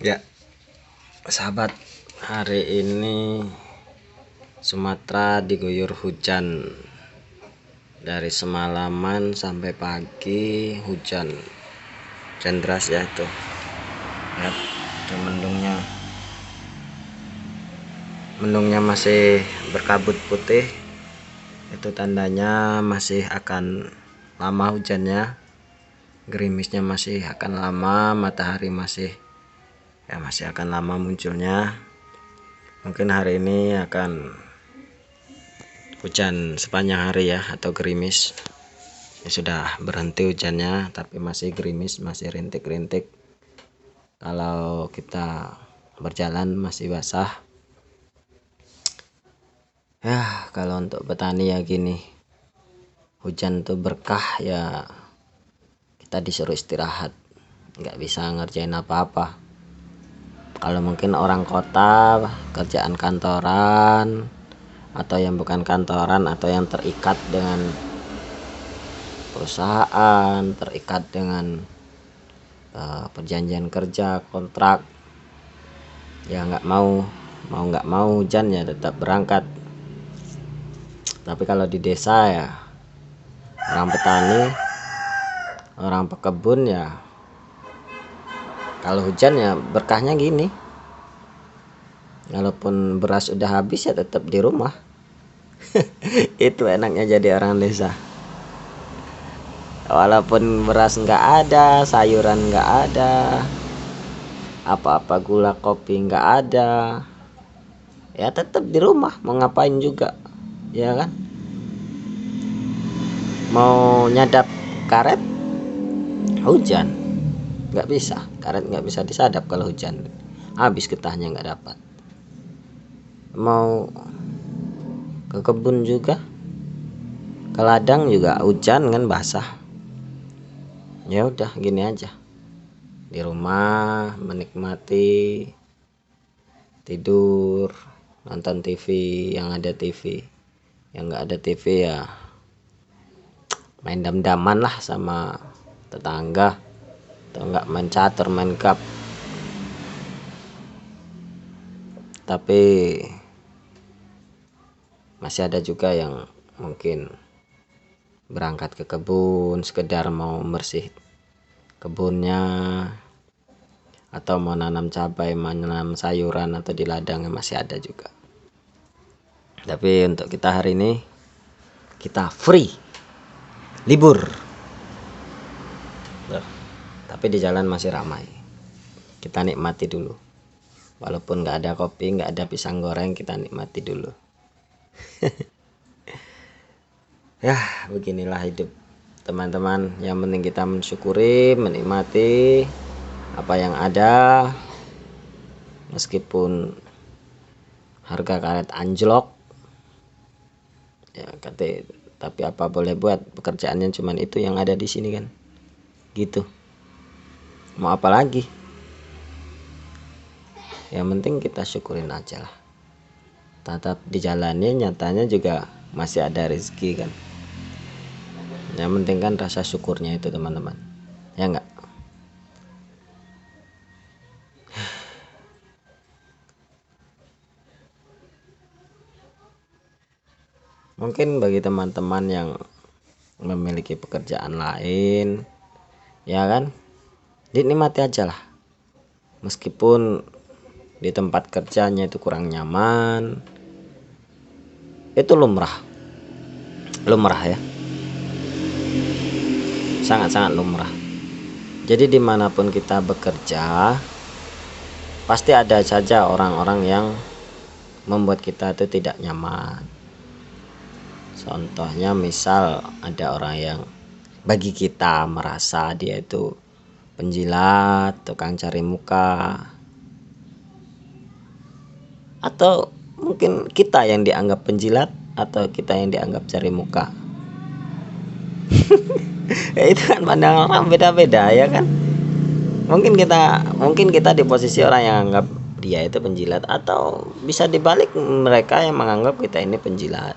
Ya, sahabat, hari ini Sumatera diguyur hujan dari semalaman sampai pagi, hujan deras ya itu. Lihat, itu mendungnya masih berkabut putih. Itu tandanya masih akan lama hujannya. Gerimisnya masih akan lama, matahari masih akan lama munculnya. Mungkin hari ini akan hujan sepanjang hari ya, atau gerimis. Ya, sudah berhenti hujannya, tapi masih gerimis, masih rintik-rintik. Kalau kita berjalan masih basah. Ya, kalau untuk petani ya gini, hujan tuh berkah ya, kita disuruh istirahat, nggak bisa ngerjain apa-apa. Kalau mungkin orang kota, kerjaan kantoran, atau yang bukan kantoran, atau yang terikat dengan perusahaan, terikat dengan perjanjian kerja, kontrak, ya nggak mau nggak mau hujan ya tetap berangkat. Tapi kalau di desa ya, orang petani, orang pekebun ya, kalau hujan ya berkahnya gini, walaupun beras udah habis ya tetap di rumah. Itu enaknya jadi orang desa. Walaupun beras nggak ada, sayuran nggak ada, apa-apa gula kopi nggak ada, ya tetap di rumah. Mau ngapain juga, ya kan? Mau nyadap karet, hujan, nggak bisa. Karet nggak bisa disadap kalau hujan, habis getahnya nggak dapat. Mau ke kebun juga, ke ladang juga hujan kan, basah. Ya udah gini aja, di rumah menikmati, tidur, nonton TV yang ada TV, yang nggak ada TV ya main dam-daman lah sama tetangga, atau nggak main catur, main cup. Tapi masih ada juga yang mungkin berangkat ke kebun sekedar mau bersih kebunnya, atau mau nanam cabai, menanam sayuran, atau di ladangnya masih ada juga. Tapi untuk kita hari ini, kita free, libur. Tapi di jalan masih ramai, kita nikmati dulu. Walaupun nggak ada kopi, nggak ada pisang goreng, kita nikmati dulu. Ya, beginilah hidup teman-teman. Yang penting kita mensyukuri, menikmati apa yang ada. Meskipun harga karet anjlok ya, tapi apa boleh buat, pekerjaannya cuman itu yang ada di sini kan, gitu. Mau apa lagi? Yang penting kita syukurin aja lah. Tetap di jalannya, nyatanya juga masih ada rezeki kan. Yang penting kan rasa syukurnya itu teman-teman, ya enggak? Mungkin bagi teman-teman yang memiliki pekerjaan lain, ya kan, dinikmati aja lah. Meskipun di tempat kerjanya itu kurang nyaman, itu lumrah ya, sangat-sangat lumrah. Jadi dimanapun kita bekerja, pasti ada saja orang-orang yang membuat kita itu tidak nyaman. Contohnya misal ada orang yang bagi kita merasa dia itu penjilat, tukang cari muka, atau mungkin kita yang dianggap penjilat, atau kita yang dianggap cari muka. Ya itu kan pandangan orang beda-beda ya kan. Mungkin kita di posisi orang yang anggap dia itu penjilat, atau bisa dibalik mereka yang menganggap kita ini penjilat,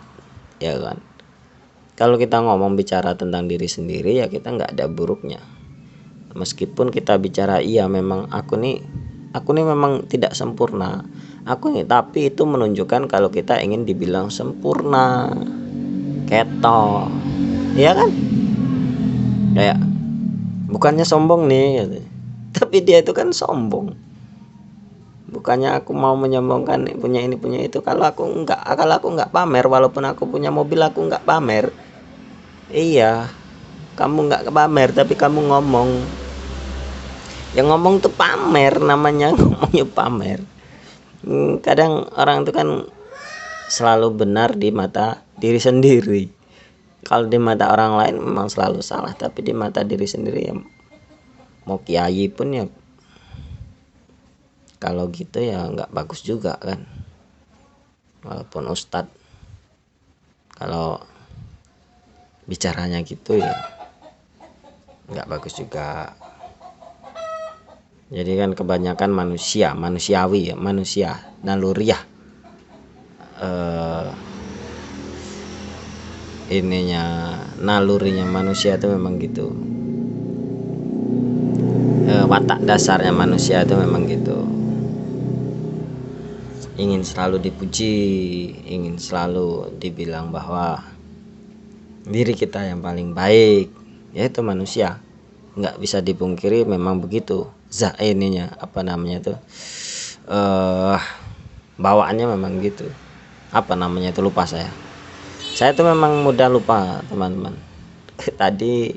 ya kan. Kalau kita ngomong bicara tentang diri sendiri ya kita nggak ada buruknya. Meskipun kita bicara iya memang aku nih Aku ini memang tidak sempurna. Aku ini, tapi itu menunjukkan kalau kita ingin dibilang sempurna. Keto. Iya kan? Kayak bukannya sombong nih gitu. Tapi dia itu kan sombong. Bukannya aku mau menyombongkan punya ini punya itu. Kalau aku nggak pamer, walaupun aku punya mobil aku nggak pamer. Iya, kamu nggak pamer tapi kamu ngomong. Yang ngomong tuh pamer, namanya ngomongnya pamer. Kadang orang itu kan selalu benar di mata diri sendiri. Kalau di mata orang lain memang selalu salah, tapi di mata diri sendiri ya mau kiai pun ya kalau gitu ya nggak bagus juga kan. Walaupun ustadz kalau bicaranya gitu ya nggak bagus juga. Jadi kan kebanyakan manusiawi ya, manusia naluriah, nalurinya manusia itu memang gitu. Watak dasarnya manusia itu memang gitu. Ingin selalu dipuji, ingin selalu dibilang bahwa diri kita yang paling baik, yaitu manusia. Nggak bisa dipungkiri memang begitu. Bawaannya memang gitu. Apa namanya itu, lupa saya tuh memang mudah lupa teman-teman. Tadi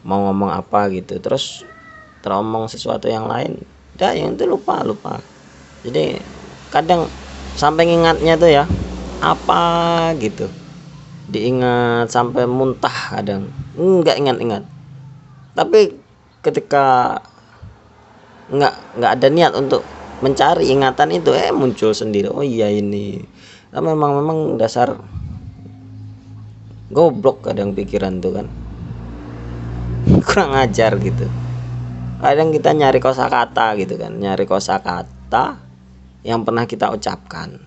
mau ngomong apa gitu terus teromong sesuatu yang lain, yang itu lupa. Jadi kadang sampai ngingatnya tuh ya apa gitu, diingat sampai muntah, kadang nggak ingat. Tapi ketika nggak ada niat untuk mencari ingatan itu, muncul sendiri. Oh iya ini. Nah, memang dasar goblok kadang pikiran tuh kan. Kurang ajar gitu. Kadang kita nyari kosakata gitu kan, nyari kosakata yang pernah kita ucapkan.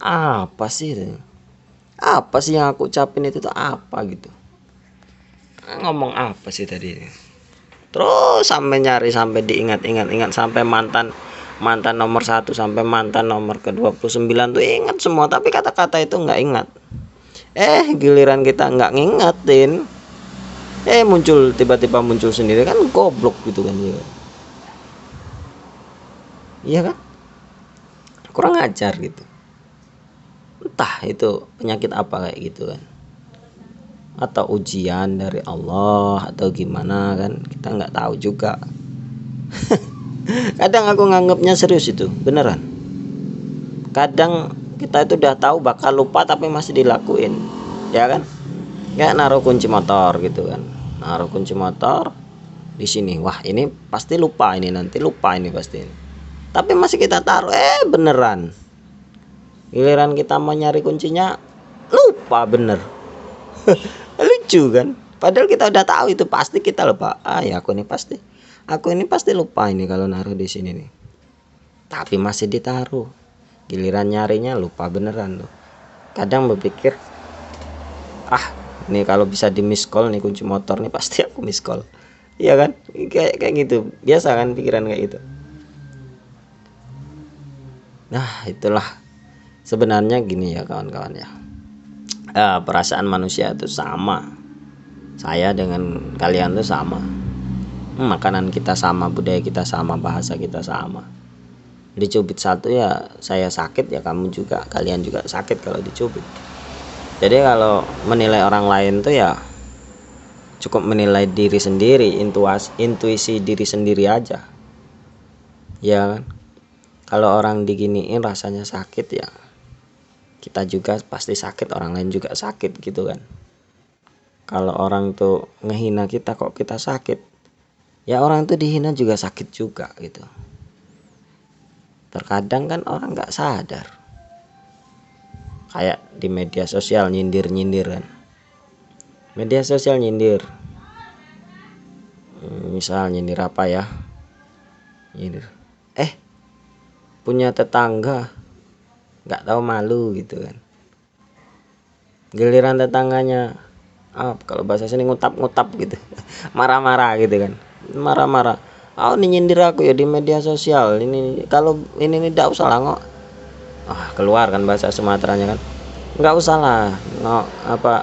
Apa sih itu? Apa sih yang aku ucapin itu tuh apa gitu? Ngomong apa sih tadi? Terus sampai nyari, sampai diingat sampai mantan nomor 1 sampai mantan nomor ke-29 tuh ingat semua, tapi kata-kata itu nggak ingat. Giliran kita nggak ngingetin, tiba-tiba muncul sendiri, kan goblok gitu kan ya. Iya kan? Kurang ajar gitu. Entah itu penyakit apa kayak gitu kan, atau ujian dari Allah atau gimana kan, kita nggak tahu juga. Kadang aku nganggapnya serius itu beneran. Kadang kita itu udah tahu bakal lupa tapi masih dilakuin, ya kan? Kayak naruh kunci motor gitu kan, naruh kunci motor di sini, wah ini pasti lupa, ini nanti lupa, ini pasti ini. Tapi masih kita taruh, beneran. Giliran kita mau nyari kuncinya lupa bener. Lucu kan? Padahal kita udah tahu itu pasti kita lupa. Ya aku ini pasti lupa ini kalau naruh di sini nih. Tapi masih ditaruh. Giliran nyarinya lupa beneran loh. Kadang berpikir, ini kalau bisa di miss call nih kunci motor nih, pasti aku miss call. Iya kan? Kayak gitu. Biasa kan pikiran kayak gitu. Nah, itulah sebenarnya gini ya kawan-kawan ya. Perasaan manusia itu sama. Saya dengan kalian tuh sama. Makanan kita sama, budaya kita sama, bahasa kita sama. Dicubit satu ya saya sakit, ya kamu juga, kalian juga sakit kalau dicubit. Jadi kalau menilai orang lain tuh ya cukup menilai diri sendiri, intuisi diri sendiri aja. Ya kan? Kalau orang diginiin rasanya sakit, ya kita juga pasti sakit, orang lain juga sakit gitu kan. Kalau orang tuh ngehina kita kok kita sakit, ya orang tuh dihina juga sakit juga gitu. Terkadang kan orang nggak sadar, kayak di media sosial nyindir kan. Media sosial nyindir, misal nyindir apa ya, nyindir punya tetangga nggak tahu malu gitu kan. Giliran tetangganya kalau bahasa sini ngutap gitu, marah-marah gitu kan, marah-marah. Oh, ini nyindir aku ya di media sosial. Ini kalau ini tidak usah lah ngok. Keluar kan bahasa Sumateranya kan. Nggak usah lah ngok apa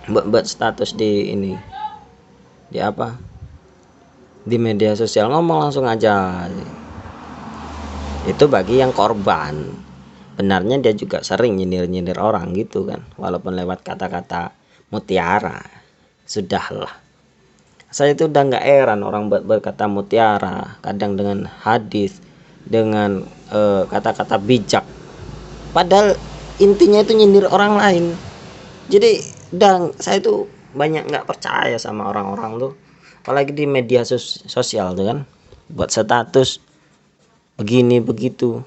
buat status di ini di apa di media sosial, ngomong langsung aja. Itu bagi yang korban. Benarnya dia juga sering nyindir-nyindir orang gitu kan, walaupun lewat kata-kata mutiara. Sudahlah, saya itu udah nggak heran orang berkata mutiara, kadang dengan hadis, dengan kata-kata bijak, padahal intinya itu nyindir orang lain. Jadi saya itu banyak nggak percaya sama orang-orang tuh, apalagi di media sosial tuh kan, buat status begini begitu,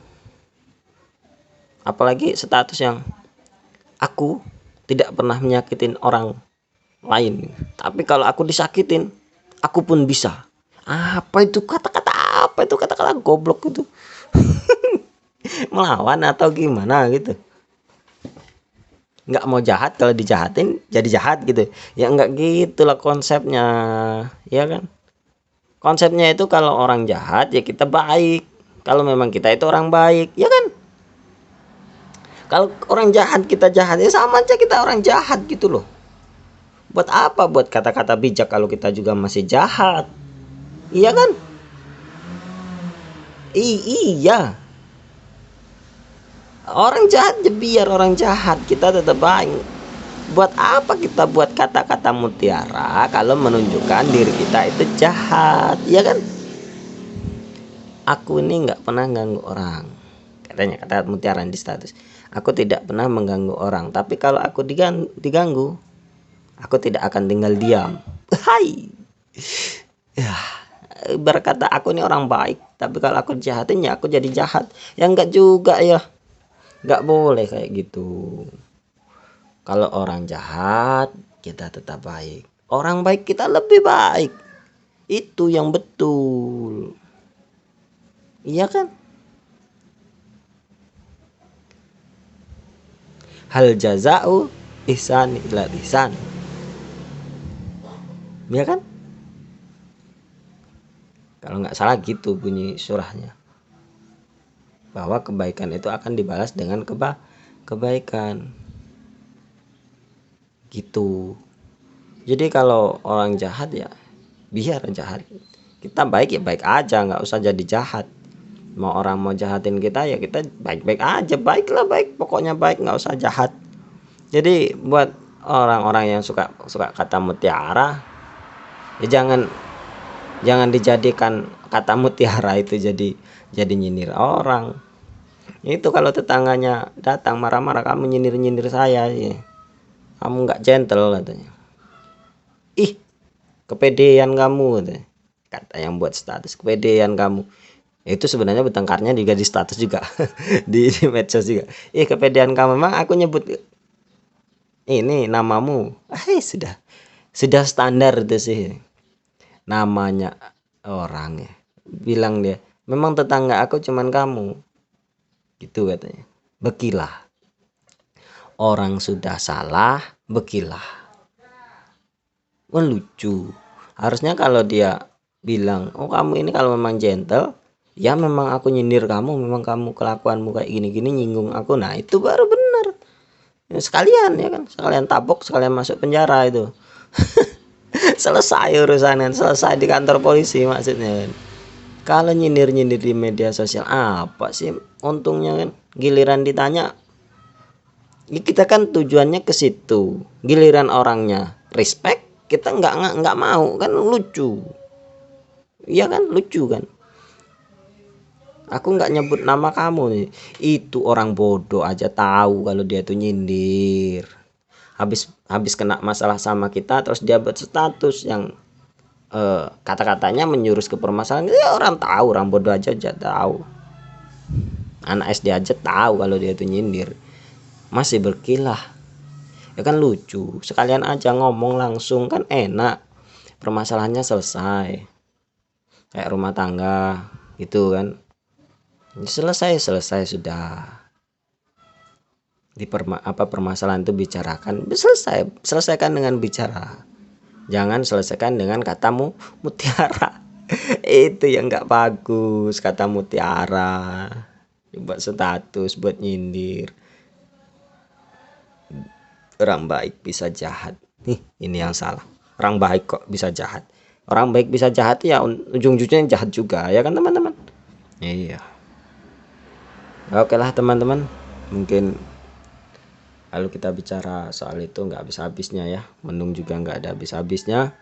apalagi status yang aku tidak pernah menyakitin orang lain, tapi kalau aku disakitin aku pun bisa. Apa itu kata-kata, apa itu kata-kata goblok itu? Melawan atau gimana gitu? Nggak mau jahat, kalau dijahatin jadi jahat gitu ya? Nggak gitulah konsepnya, ya kan? Konsepnya itu kalau orang jahat ya kita baik, kalau memang kita itu orang baik, ya kan? Kalau orang jahat kita jahat ya sama aja kita orang jahat gitu loh. Buat apa buat kata-kata bijak kalau kita juga masih jahat, iya kan? Iya, orang jahat ya biar orang jahat, kita tetap baik. Buat apa kita buat kata-kata mutiara kalau menunjukkan diri kita itu jahat, ya kan? Aku ini nggak pernah ganggu orang, katanya kata mutiara di status. Aku tidak pernah mengganggu orang, tapi kalau aku diganggu, aku tidak akan tinggal diam. Hai, ya, berkata aku ini orang baik, tapi kalau aku jahatin ya aku jadi jahat. Ya enggak juga ya, nggak boleh kayak gitu. Kalau orang jahat kita tetap baik, orang baik kita lebih baik, itu yang betul, iya kan? Hal jazau ihsan ila ihsan, iya kan? Kalau nggak salah gitu bunyi surahnya, bahwa kebaikan itu akan dibalas dengan kebaikan gitu. Jadi kalau orang jahat ya biar jahat, kita baik ya baik aja, nggak usah jadi jahat. Mau orang mau jahatin kita ya kita baik-baik aja, baiklah baik, pokoknya baik, nggak usah jahat. Jadi buat orang-orang yang suka kata mutiara ya jangan dijadikan kata mutiara itu jadi nyindir orang. Itu kalau tetangganya datang marah-marah, kamu nyindir saya ya, kamu nggak gentle katanya. Ih, kepedean kamu katanya. Kata yang buat status, kepedean kamu. Itu sebenarnya bertengkarnya juga di status juga di medsos juga. Kepedean kamu, memang aku nyebut ini namamu. Sudah standar itu sih namanya orang ya. Bilang dia, memang tetangga aku cuman kamu, gitu katanya. Bekilah, orang sudah salah bekilah. Lucu. Harusnya kalau dia bilang, oh kamu ini kalau memang gentle, ya memang aku nyindir kamu, memang kamu kelakuanmu kayak gini-gini nyinggung aku, nah itu baru benar. Ya, sekalian ya kan, sekalian tabok, sekalian masuk penjara itu. Selesai urusannya, selesai di kantor polisi maksudnya kan. Kalau nyindir-nyindir di media sosial apa sih untungnya kan? Giliran ditanya, ya kita kan tujuannya ke situ. Giliran orangnya respect, kita nggak mau kan, lucu. Iya kan, lucu kan? Aku nggak nyebut nama kamu nih. Itu orang bodoh aja tahu kalau dia tuh nyindir. Habis kena masalah sama kita, terus dia buat status yang kata-katanya menjurus ke permasalahan. Ya orang tahu, orang bodoh aja tahu. Anak SD aja tahu kalau dia tuh nyindir, masih berkilah. Ya kan lucu. Sekalian aja ngomong langsung kan enak, permasalahannya selesai. Kayak rumah tangga gitu kan, selesai sudah. Permasalahan itu bicarakan, selesaikan dengan bicara, jangan selesaikan dengan katamu mutiara. Itu yang nggak bagus kata Mutiara. Buat status, buat nyindir. Orang baik bisa jahat. Nih, ini yang salah. Orang baik kok bisa jahat. Orang baik bisa jahat ya ujung-ujungnya jahat juga ya kan teman-teman. Iya. Oke lah teman-teman. Mungkin kalau kita bicara soal itu nggak habis-habisnya ya. Mendung juga nggak ada habis-habisnya.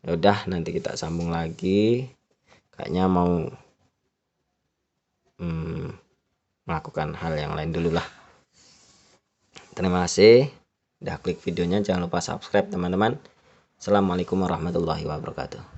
Ya udah nanti kita sambung lagi. Kayaknya mau melakukan hal yang lain dulu lah. Terima kasih udah klik videonya, jangan lupa subscribe teman-teman. Assalamualaikum warahmatullahi wabarakatuh.